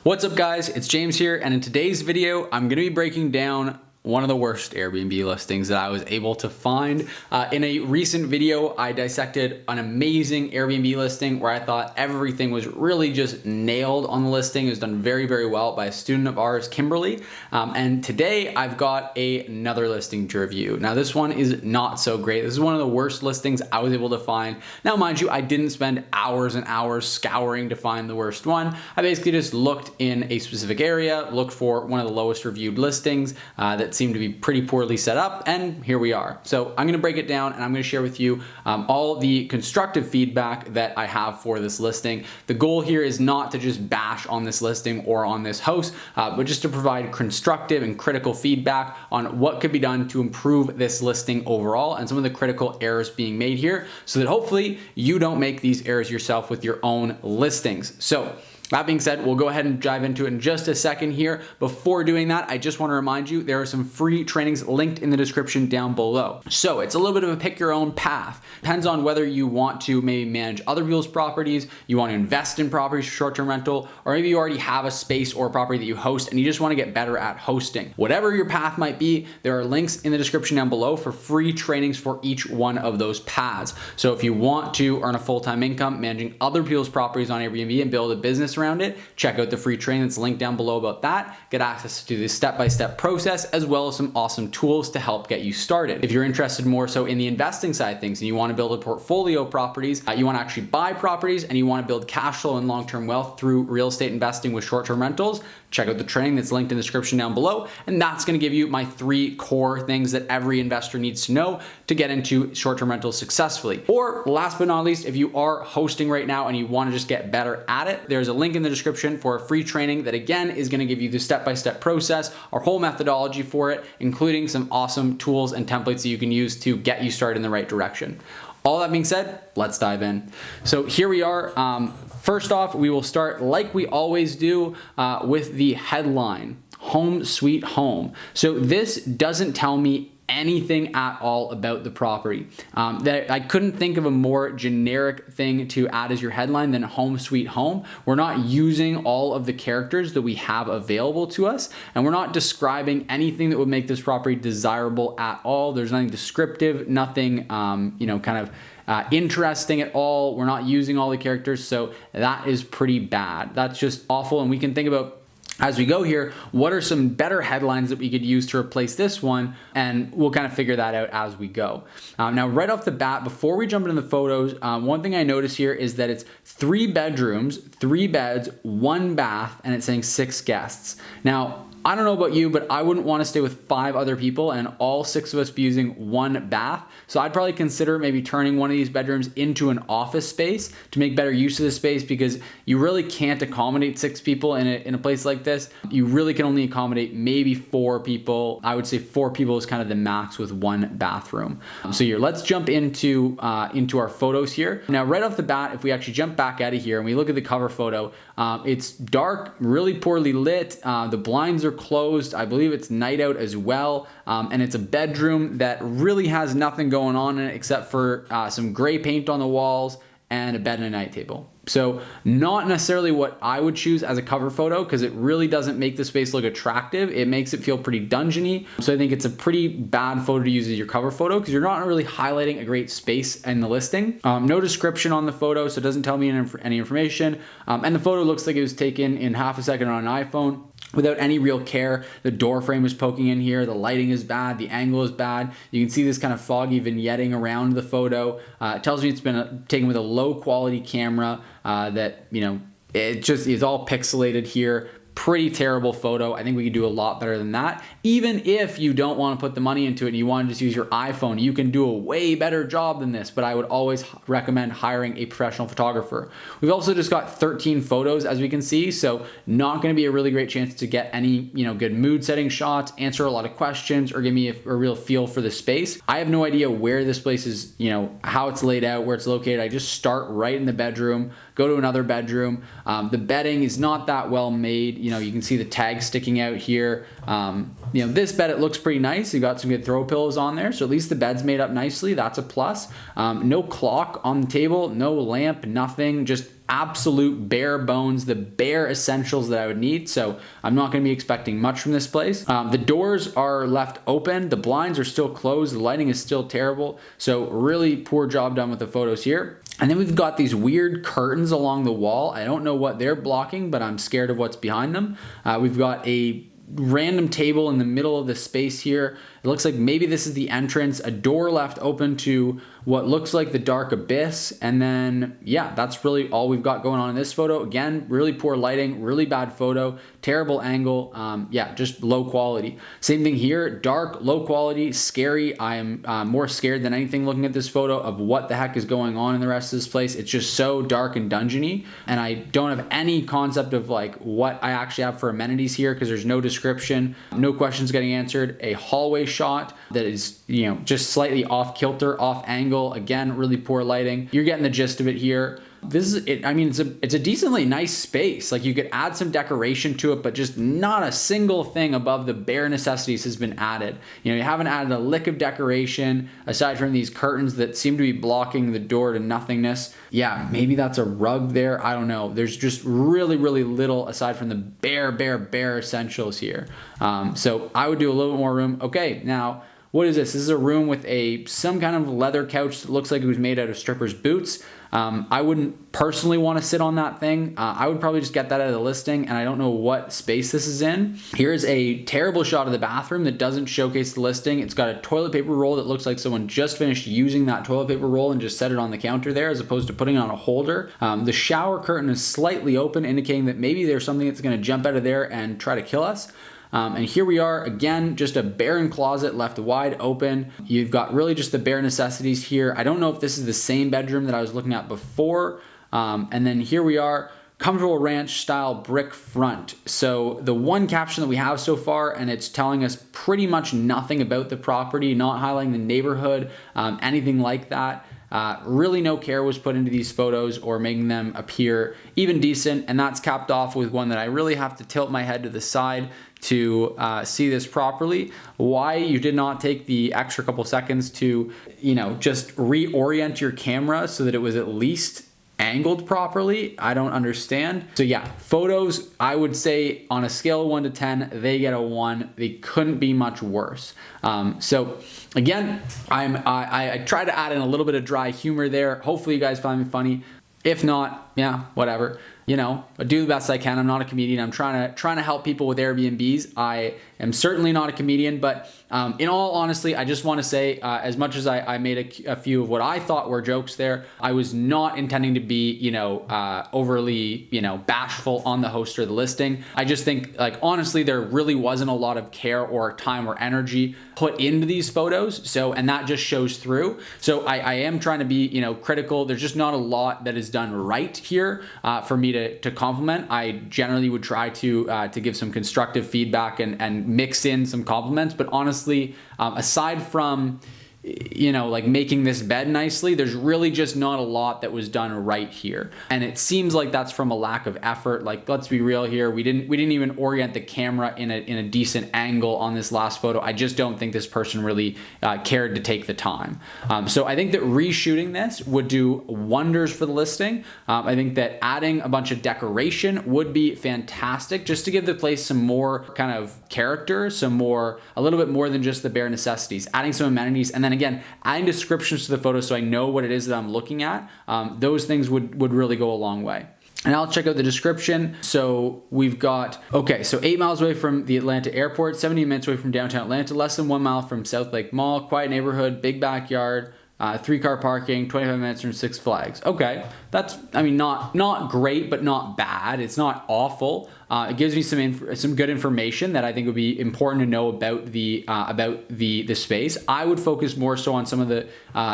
What's up guys, it's James here, and in today's video, I'm gonna be breaking down one of the worst Airbnb listings that I was able to find. In a recent video, I dissected an amazing Airbnb listing where I thought everything was really just nailed on the listing. It was done very, very well by a student of ours, Kimberly. And today I've got another listing to review. Now this one is not so great. This is one of the worst listings I was able to find. Now mind you, I didn't spend hours and hours scouring to find the worst one. I basically just looked in a specific area, looked for one of the lowest reviewed listings that seemed to be pretty poorly set up, and here we are. So I'm gonna break it down and I'm gonna share with you all the constructive feedback that I have for this listing. The goal here is not to just bash on this listing or on this host, but just to provide constructive and critical feedback on what could be done to improve this listing overall and some of the critical errors being made here so that hopefully you don't make these errors yourself with your own listings. So that being said, we'll go ahead and dive into it in just a second here. Before doing that, I just want to remind you there are some free trainings linked in the description down below. So it's a little bit of a pick your own path. Depends on whether you want to maybe manage other people's properties, you want to invest in properties for short-term rental, or maybe you already have a space or a property that you host and you just want to get better at hosting. Whatever your path might be, there are links in the description down below for free trainings for each one of those paths. So if you want to earn a full-time income managing other people's properties on Airbnb and build a business around it, check out the free training that's linked down below about that. Get access to the step-by-step process as well as some awesome tools to help get you started. If you're interested more so in the investing side of things and you want to build a portfolio of properties, you want to actually buy properties and you want to build cash flow and long-term wealth through real estate investing with short-term rentals, check out the training that's linked in the description down below. And that's going to give you my 3 core things that every investor needs to know to get into short-term rentals successfully. Or last but not least, if you are hosting right now and you want to just get better at it, there's a link in the description for a free training that again is going to give you the step-by-step process, our whole methodology for it, including some awesome tools and templates that you can use to get you started in the right direction. All that being said, let's dive in. So here we are. First off, we will start like we always do with the headline, Home Sweet Home. So this doesn't tell me anything at all about the property. I couldn't think of a more generic thing to add as your headline than Home Sweet Home. We're not using all of the characters that we have available to us, and we're not describing anything that would make this property desirable at all. There's nothing descriptive, nothing interesting at all. We're not using all the characters, so that is pretty bad. That's just awful, and we can think about as we go here, what are some better headlines that we could use to replace this one? And we'll kind of figure that out as we go. Now, right off the bat, before we jump into the photos, one thing I notice here is that it's 3 bedrooms, 3 beds, 1 bath, and it's saying 6 guests. Now, I don't know about you, but I wouldn't want to stay with 5 other people and all 6 of us be using 1 bath. So I'd probably consider maybe turning one of these bedrooms into an office space to make better use of the space, because you really can't accommodate 6 people in a place like this. You really can only accommodate maybe 4 people. I would say 4 people is kind of the max with 1 bathroom. So here, let's jump into our photos here. Now, right off the bat, if we actually jump back out of here and we look at the cover photo, it's dark, really poorly lit. The blinds are closed. I believe it's night out as well. And it's a bedroom that really has nothing going on in it except for some gray paint on the walls and a bed and a night table. So not necessarily what I would choose as a cover photo, because it really doesn't make the space look attractive. It makes it feel pretty dungeony. So I think it's a pretty bad photo to use as your cover photo because you're not really highlighting a great space in the listing. No description on the photo, so it doesn't tell me any information. And the photo looks like it was taken in half a second on an iPhone without any real care. The door frame is poking in here. The lighting is bad. The angle is bad. You can see this kind of foggy vignetting around the photo. It tells me it's been taken with a low quality camera that, it just is all pixelated here. Pretty terrible photo. I think we could do a lot better than that. Even if you don't want to put the money into it and you want to just use your iPhone, you can do a way better job than this, but I would always recommend hiring a professional photographer. We've also just got 13 photos, as we can see, so not going to be a really great chance to get any, good mood setting shots, answer a lot of questions, or give me a real feel for the space. I have no idea where this place is, how it's laid out, where it's located. I just start right in the bedroom, go to another bedroom. The bedding is not that well made. You can see the tag sticking out here. This bed, it looks pretty nice. You got some good throw pillows on there, so at least the bed's made up nicely. That's a plus. No clock on the table, no lamp, nothing. Just absolute bare bones, the bare essentials that I would need. So I'm not going to be expecting much from this place. The doors are left open. The blinds are still closed. The lighting is still terrible. So really poor job done with the photos here. And then we've got these weird curtains along the wall. I don't know what they're blocking, but I'm scared of what's behind them. We've got a random table in the middle of the space here. It looks like maybe this is the entrance, a door left open to what looks like the dark abyss. And then, yeah, that's really all we've got going on in this photo. Again, really poor lighting, really bad photo, terrible angle. Yeah, just low quality. Same thing here, dark, low quality, scary. I am more scared than anything looking at this photo of what the heck is going on in the rest of this place. It's just so dark and dungeony. And I don't have any concept of like what I actually have for amenities here because there's no description, no questions getting answered. A hallway shot that is, you know, just slightly off kilter, off angle. Again, really poor lighting. You're getting the gist of it here. This is it. I mean, it's a decently nice space. Like you could add some decoration to it, but just not a single thing above the bare necessities has been added. You know, you haven't added a lick of decoration aside from these curtains that seem to be blocking the door to nothingness. Yeah, maybe that's a rug there. I don't know. There's just really, really little aside from the bare essentials here. So I would do a little bit more room. Okay, now what is this? This is a room with some kind of leather couch that looks like it was made out of strippers' boots. I wouldn't personally want to sit on that thing. I would probably just get that out of the listing, and I don't know what space this is in. Here's a terrible shot of the bathroom that doesn't showcase the listing. It's got a toilet paper roll that looks like someone just finished using that toilet paper roll and just set it on the counter there as opposed to putting it on a holder. The shower curtain is slightly open, indicating that maybe there's something that's going to jump out of there and try to kill us. And here we are again, just a barren closet left wide open. You've got really just the bare necessities here. I don't know if this is the same bedroom that I was looking at before. And then here we are, comfortable ranch style brick front. So the one caption that we have so far, and it's telling us pretty much nothing about the property, not highlighting the neighborhood, anything like that. Really no care was put into these photos or making them appear even decent, and that's capped off with one that I really have to tilt my head to the side to see this properly. Why you did not take the extra couple seconds to, you know, just reorient your camera so that it was at least angled properly, I don't understand. So yeah, photos, I would say on a scale of 1 to 10, they get a 1. They couldn't be much worse. So again, I try to add in a little bit of dry humor there. Hopefully you guys find me funny. If not, yeah, whatever. You know, I do the best I can. I'm not a comedian. I'm trying to help people with Airbnbs. I am certainly not a comedian, but in all honesty, I just want to say, as much as I made a few of what I thought were jokes there, I was not intending to be, you know, overly, you know, bashful on the host or the listing. I just think, like, honestly, there really wasn't a lot of care or time or energy put into these photos. So, and that just shows through. So I am trying to be, you know, critical. There's just not a lot that is done right here for me to compliment. I generally would try to give some constructive feedback and mix in some compliments, but honestly, aside from, you know, like making this bed nicely, there's really just not a lot that was done right here. And it seems like that's from a lack of effort. Like, let's be real here. We didn't even orient the camera in a decent angle on this last photo. I just don't think this person really cared to take the time. So I think that reshooting this would do wonders for the listing. I think that adding a bunch of decoration would be fantastic just to give the place some more kind of character, a little bit more than just the bare necessities, adding some amenities, and then again, adding descriptions to the photo so I know what it is that I'm looking at. Those things would really go a long way. And I'll check out the description. So we've got, okay, so 8 miles away from the Atlanta airport, 70 minutes away from downtown Atlanta, less than 1 mile from South Lake Mall, quiet neighborhood, big backyard, 3-car parking, 25 minutes from Six Flags. Okay, that's, I mean, not great, but not bad. It's not awful. It gives me some good information that I think would be important to know about the space. I would focus more so on some of the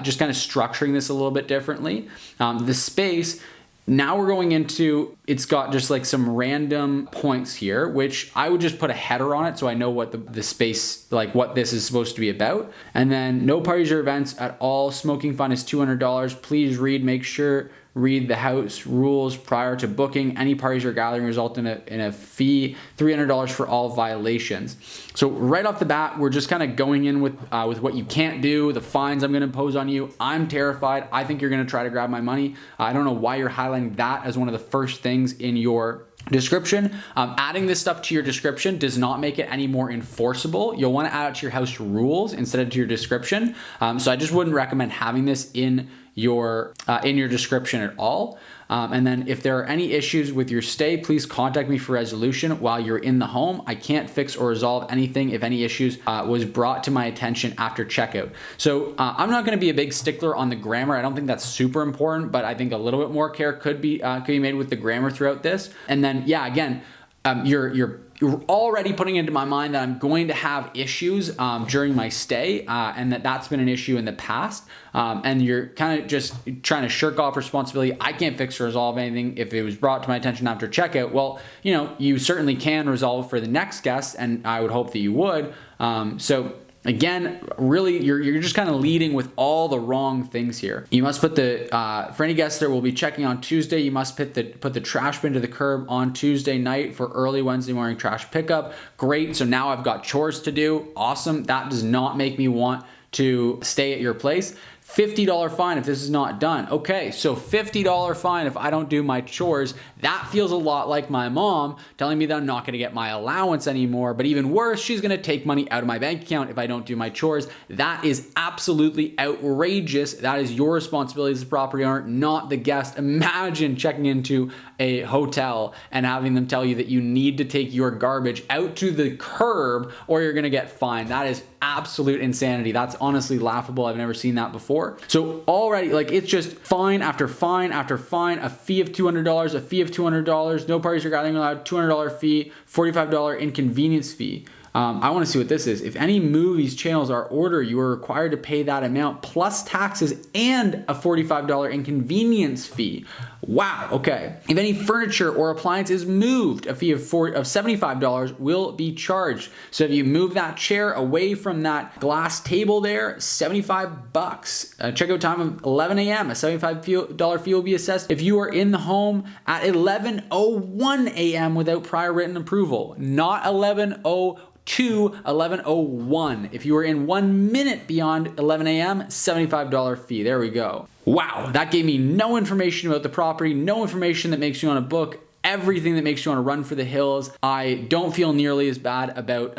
just kind of structuring this a little bit differently. The space. Now we're going into, it's got just like some random points here, which I would just put a header on it so I know what the space, like what this is supposed to be about. And then no parties or events at all. Smoking fine is $200. Please read, make sure read the house rules prior to booking. Any parties you're gathering result in a fee, $300 for all violations. So right off the bat, we're just kind of going in with what you can't do, the fines I'm going to impose on you. I'm terrified. I think you're going to try to grab my money. I don't know why you're highlighting that as one of the first things in your description. Adding this stuff to your description does not make it any more enforceable. You'll want to add it to your house rules instead of to your description. So I just wouldn't recommend having this in your description at all. And then if there are any issues with your stay, please contact me for resolution while you're in the home. I can't fix or resolve anything if any issues was brought to my attention after checkout. So I'm not going to be a big stickler on the grammar. I don't think that's super important, but I think a little bit more care could be made with the grammar throughout this. And then, yeah, again, you're already putting into my mind that I'm going to have issues during my stay, and that's been an issue in the past. And you're kind of just trying to shirk off responsibility. I can't fix or resolve anything if it was brought to my attention after checkout. Well, you certainly can resolve for the next guest, and I would hope that you would. So again, really, you're just kind of leading with all the wrong things here. You must put for any guests that will be checking on Tuesday, you must put the trash bin to the curb on Tuesday night for early Wednesday morning trash pickup. Great. So now I've got chores to do. Awesome. That does not make me want to stay at your place. $50 fine if this is not done. Okay, so $50 fine if I don't do my chores. That feels a lot like my mom telling me that I'm not gonna get my allowance anymore, but even worse, she's gonna take money out of my bank account if I don't do my chores. That is absolutely outrageous. That is your responsibility as the property owner, not the guest. Imagine checking into a hotel and having them tell you that you need to take your garbage out to the curb or you're gonna get fined. That is absolute insanity. That's honestly laughable. I've never seen that before. So already, it's just fine after fine after fine, a fee of $200, a fee of $200, no parties are gathering allowed, $200 fee, $45 inconvenience fee. I want to see what this is. If any movies channels are ordered, you are required to pay that amount plus taxes and a $45 inconvenience fee. Wow, okay. If any furniture or appliance is moved, a fee of $75 will be charged. So if you move that chair away from that glass table there, $75. Checkout time of 11 a.m., a $75 fee will be assessed if you are in the home at 11:01 a.m. without prior written approval, not 11:02, 11:01. If you are in 1 minute beyond 11 a.m., $75 fee. There we go. Wow, that gave me no information about the property, no information that makes you want to book, everything that makes you want to run for the hills. I don't feel nearly as bad about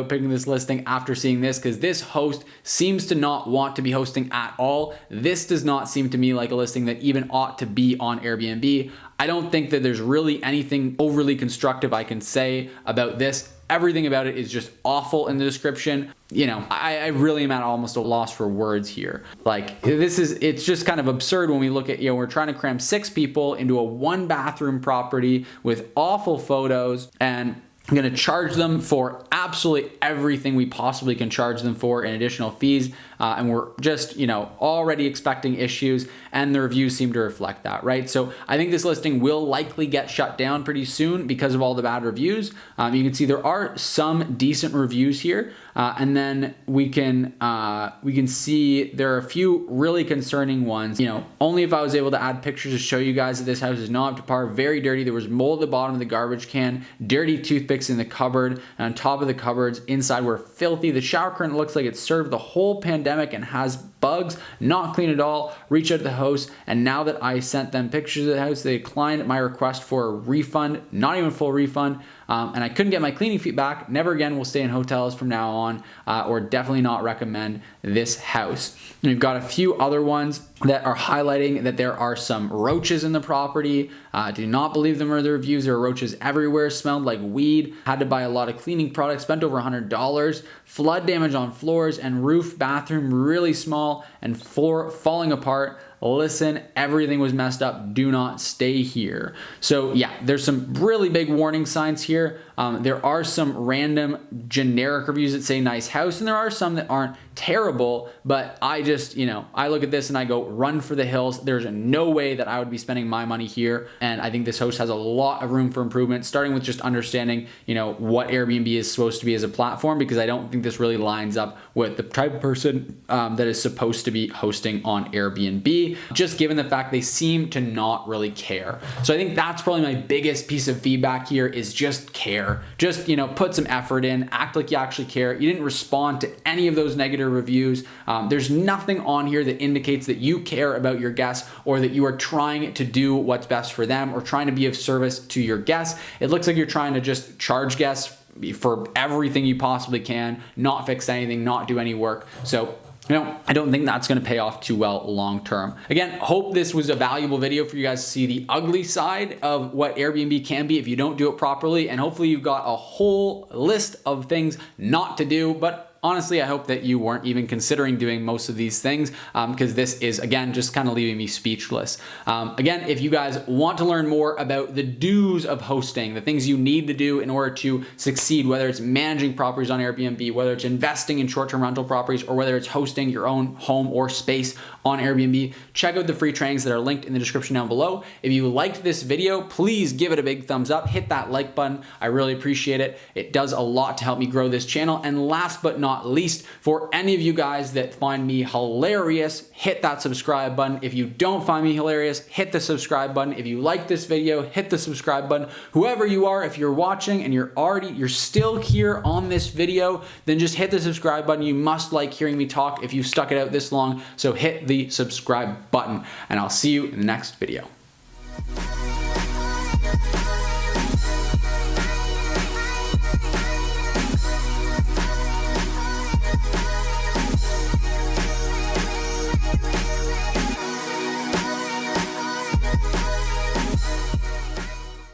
picking this listing after seeing this, because this host seems to not want to be hosting at all. This does not seem to me like a listing that even ought to be on Airbnb. I don't think that there's really anything overly constructive I can say about this. Everything about it is just awful in the description. I really am at almost a loss for words here. It's just kind of absurd when we look at, we're trying to cram 6 people into a 1-bathroom property with awful photos, and I'm going to charge them for absolutely everything we possibly can charge them for in additional fees. And we're just, already expecting issues, and the reviews seem to reflect that, right? So I think this listing will likely get shut down pretty soon because of all the bad reviews. You can see there are some decent reviews here. And then we can see there are a few really concerning ones. Only if I was able to add pictures to show you guys that this house is not up to par. Very dirty. There was mold at the bottom of the garbage can, dirty toothpicks in the cupboard, and on top of the cupboards inside were filthy. The shower curtain looks like it served the whole pandemic and has bugs, not clean at all. Reach out to the host, and now that I sent them pictures of the house, they declined my request for a refund, not even full refund. And I couldn't get my cleaning fee back. Never again will stay in hotels from now on, or definitely not recommend this house. And we've got a few other ones that are highlighting that there are some roaches in the property. Do not believe them or the reviews. There are roaches everywhere, smelled like weed, had to buy a lot of cleaning products, spent over $100, flood damage on floors and roof, bathroom really small, and floor falling apart. Listen, everything was messed up. Do not stay here. So yeah, there's some really big warning signs here. There are some random generic reviews that say nice house, and there are some that aren't terrible, but I just, I look at this and I go, run for the hills. There's no way that I would be spending my money here. And I think this host has a lot of room for improvement, starting with just understanding, what Airbnb is supposed to be as a platform, because I don't think this really lines up with the type of person that is supposed to be hosting on Airbnb, just given the fact they seem to not really care. So I think that's probably my biggest piece of feedback here is just care. Just, put some effort in, act like you actually care. You didn't respond to any of those negative reviews. There's nothing on here that indicates that you care about your guests or that you are trying to do what's best for them or trying to be of service to your guests. It looks like you're trying to just charge guests for everything you possibly can, not fix anything, not do any work. So I don't think that's going to pay off too well long term. Again, hope this was a valuable video for you guys to see the ugly side of what Airbnb can be if you don't do it properly. And hopefully you've got a whole list of things not to do, but honestly, I hope that you weren't even considering doing most of these things because this is, again, just kind of leaving me speechless. Again, if you guys want to learn more about the do's of hosting, the things you need to do in order to succeed, whether it's managing properties on Airbnb, whether it's investing in short-term rental properties, or whether it's hosting your own home or space on Airbnb, check out the free trainings that are linked in the description down below. If you liked this video, please give it a big thumbs up, hit that like button. I really appreciate it. It does a lot to help me grow this channel. And last but not least, for any of you guys that find me hilarious, hit that subscribe button. If you don't find me hilarious, hit the subscribe button. If you like this video, hit the subscribe button. Whoever you are, if you're watching and you're still here on this video, then just hit the subscribe button. You must like hearing me talk if you've stuck it out this long. So hit the subscribe button, and I'll see you in the next video.